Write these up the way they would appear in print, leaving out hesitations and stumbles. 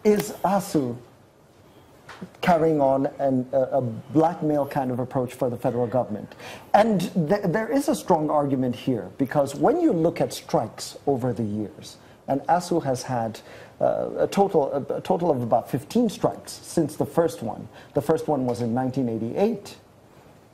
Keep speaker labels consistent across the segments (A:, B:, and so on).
A: Is ASU carrying on a blackmail kind of approach for the federal government? And there is a strong argument here, because when you look at strikes over the years, and ASU has had a total of about 15 strikes since the first one. The first one was in 1988.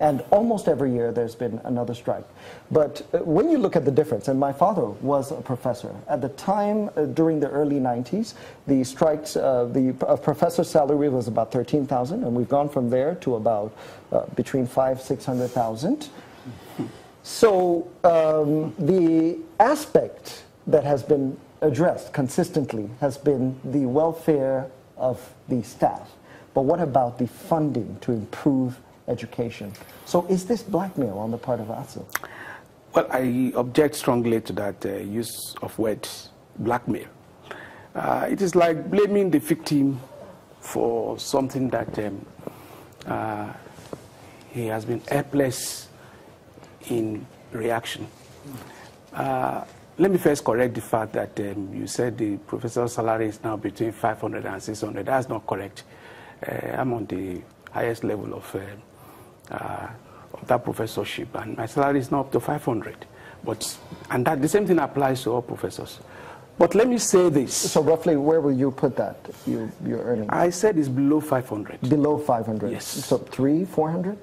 A: And almost every year there's been another strike. But when you look at the difference, and my father was a professor, at the time during the early 90s, the strikes, the professor's salary was about $13,000, and we've gone from there to about between $500,000–600,000. So the aspect that has been addressed consistently has been the welfare of the staff. But what about the funding to improve education? So is this blackmail on the part of ASU?
B: Well, I object strongly to that use of words, blackmail. It is like blaming the victim for something that he has been helpless in reaction. Let me first correct the fact that you said the professor's salary is now between 500 and 600. That's not correct. I'm on the highest level of that professorship, and my salary is now up to 500. And that the same thing applies to all professors. But let me say this.
A: So roughly, where will you put that? Your earnings?
B: I said it's below 500.
A: Below 500.
B: Yes.
A: So 400?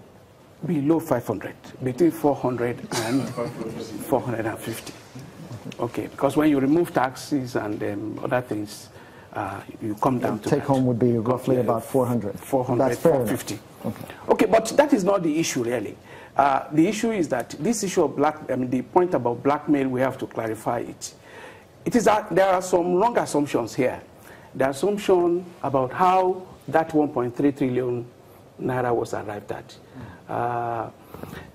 B: Below 500, between 400 and 450. Okay, because when you remove taxes and other things, you come down to
A: take home would be roughly about 400.
B: 400,
A: That's fair
B: 450.
A: Okay.
B: Okay, but that is not the issue really. The issue is that this issue of the point about blackmail, we have to clarify it. It is that there are some wrong assumptions here. The assumption about how that 1.3 trillion naira was arrived at.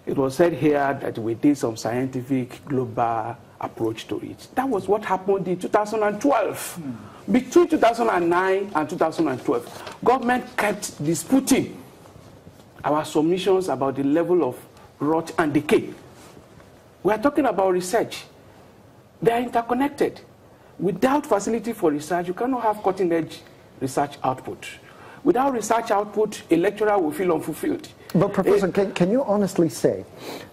B: It was said here that we did some scientific global approach to it. That was what happened in 2012. Between 2009 and 2012, government kept disputing our submissions about the level of rot and decay. We are talking about research. They are interconnected. Without facility for research, you cannot have cutting-edge research output. Without research output, a lecturer will feel unfulfilled.
A: But Professor, can you honestly say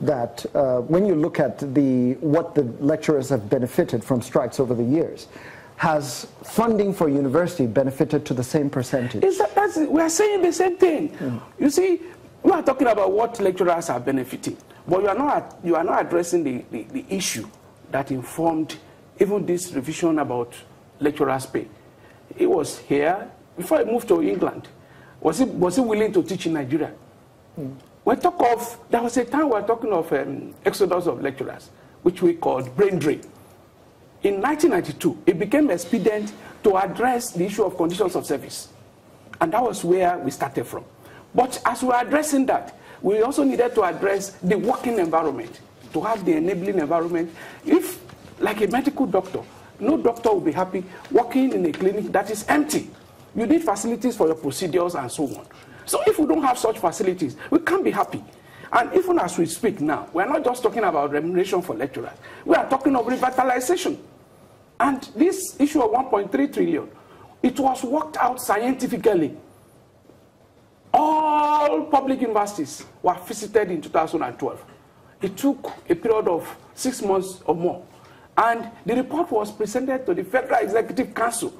A: that when you look at what the lecturers have benefited from strikes over the years, has funding for university benefited to the same percentage?
B: We are saying the same thing. You see, we are talking about what lecturers are benefiting, but you are not addressing the issue that informed even this revision about lecturers' pay. He was here before he moved to England. Was he willing to teach in Nigeria? There was a time we were talking of exodus of lecturers, which we called brain drain. In 1992, it became expedient to address the issue of conditions of service. And that was where we started from. But as we were addressing that, we also needed to address the working environment, to have the enabling environment. If, like a medical doctor, no doctor will be happy working in a clinic that is empty. You need facilities for your procedures and so on. So if we don't have such facilities, we can't be happy. And even as we speak now, we're not just talking about remuneration for lecturers. We are talking of revitalization. And this issue of 1.3 trillion, it was worked out scientifically. All public universities were visited in 2012. It took a period of 6 months or more. And the report was presented to the Federal Executive Council.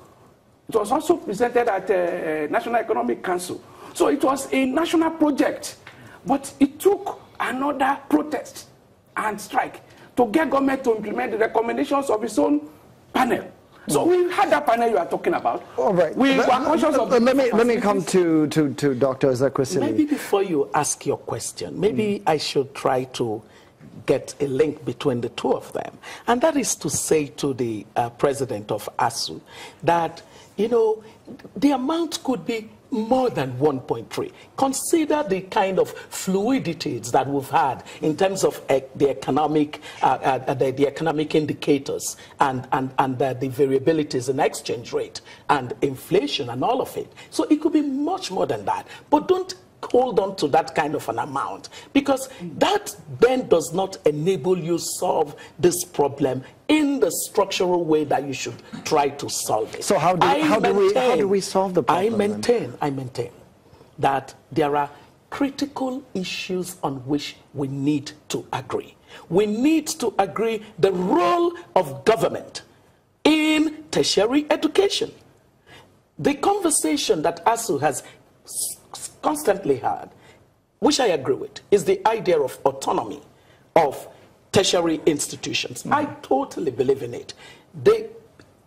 B: It was also presented at the National Economic Council. So it was a national project. But it took another protest and strike to get government to implement the recommendations of its own panel. So we had that panel you are talking about.
A: All right.
B: We were conscious of
A: let me come to Dr. Ezekwesili.
C: Maybe before you ask your question, maybe I should try to get a link between the two of them. And that is to say to the president of ASU that, you know, the amount could be more than 1.3. Consider the kind of fluidities that we've had in terms of the economic indicators and the variabilities in exchange rate and inflation and all of it. So it could be much more than that. But don't hold on to that kind of an amount, because that then does not enable you solve this problem in the structural way that you should try to solve it.
A: So how do we solve the problem?
C: I maintain that there are critical issues on which we need to agree. We need to agree the role of government in tertiary education. The conversation that ASU has constantly had, which I agree with, is the idea of autonomy of tertiary institutions. I totally believe in it.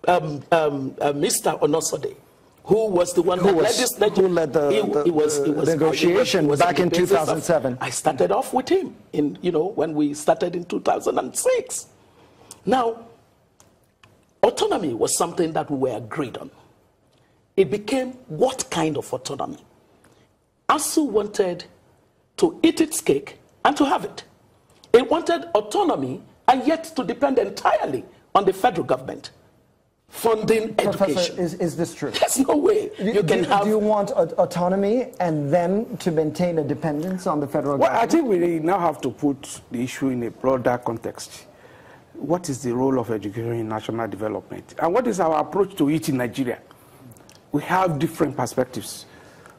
C: Mr. Onosode, who was the one who led the
A: negotiation back in 2007.
C: I started off with him when we started in 2006. Now, autonomy was something that we were agreed on. It became what kind of autonomy? ASU wanted to eat its cake and to have it. It wanted autonomy and yet to depend entirely on the federal government funding education.
A: Professor, is this true?
C: There's no way you can have...
A: Do you want autonomy and then to maintain a dependence on the federal government?
B: Well, I think we now have to put the issue in a broader context. What is the role of education in national development? And what is our approach to it in Nigeria? We have different perspectives.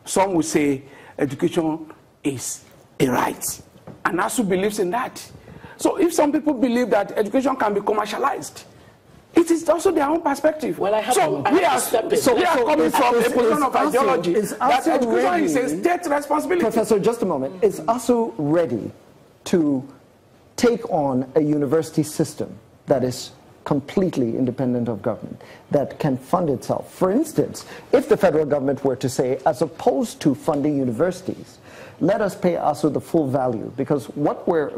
B: Some will say education is a right, and ASU believes in that. So if some people believe that education can be commercialized, it is also their own perspective.
C: Well,
B: we are coming from a position of ideology that education is a state responsibility.
A: Professor, just a moment. Is ASU ready to take on a university system that is completely independent of government, that can fund itself? For instance, if the federal government were to say, as opposed to funding universities, let us pay ASU the full value, because what we're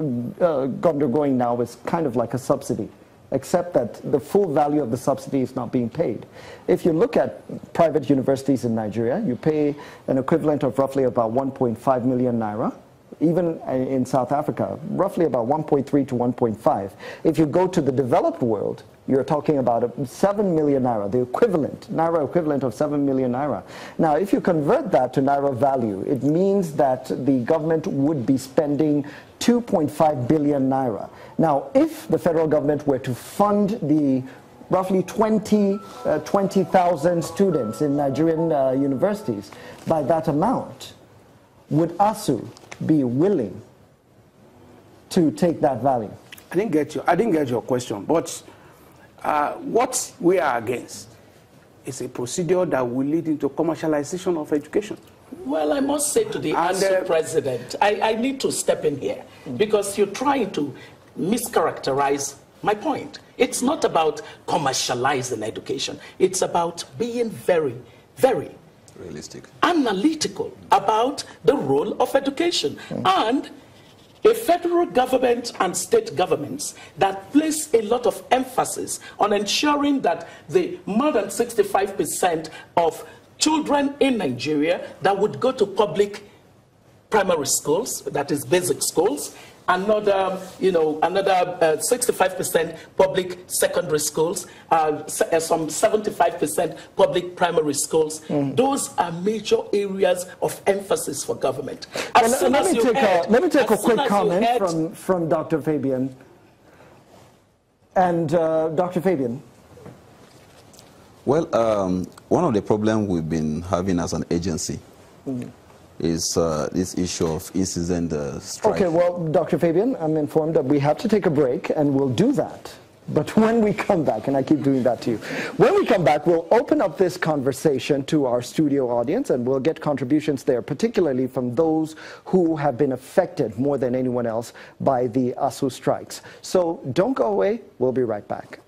A: undergoing now is kind of like a subsidy, except that the full value of the subsidy is not being paid. If you look at private universities in Nigeria, you pay an equivalent of roughly about 1.5 million naira. Even in South Africa, roughly about 1.3 to 1.5. If you go to the developed world, you're talking about 7 million naira, the naira equivalent of 7 million naira. Now, if you convert that to naira value, it means that the government would be spending 2.5 billion naira. Now, if the federal government were to fund the roughly 20,000 students in Nigerian universities by that amount, would ASU be willing to take that value?
B: I didn't get your question, but what we are against is a procedure that will lead into commercialization of education.
C: Well, I must say to the ASU president, I need to step in here, because you're trying to mischaracterize my point. It's not about commercializing education. It's about being very, very
D: realistic,
C: analytical about the role of education. And a federal government and state governments that place a lot of emphasis on ensuring that the more than 65% of children in Nigeria that would go to public primary schools, that is basic schools, another 65% public secondary schools, some 75% public primary schools. Those are major areas of emphasis for government.
A: Let me take a quick comment from Dr. Fabian. And Dr. Fabian.
D: Well, one of the problems we've been having as an agency is this issue of incident strike.
A: Okay, well, Dr. Fabian, I'm informed that we have to take a break, and we'll do that. But when we come back, and I keep doing that to you, when we come back, we'll open up this conversation to our studio audience, and we'll get contributions there, particularly from those who have been affected more than anyone else by the ASU strikes. So don't go away. We'll be right back.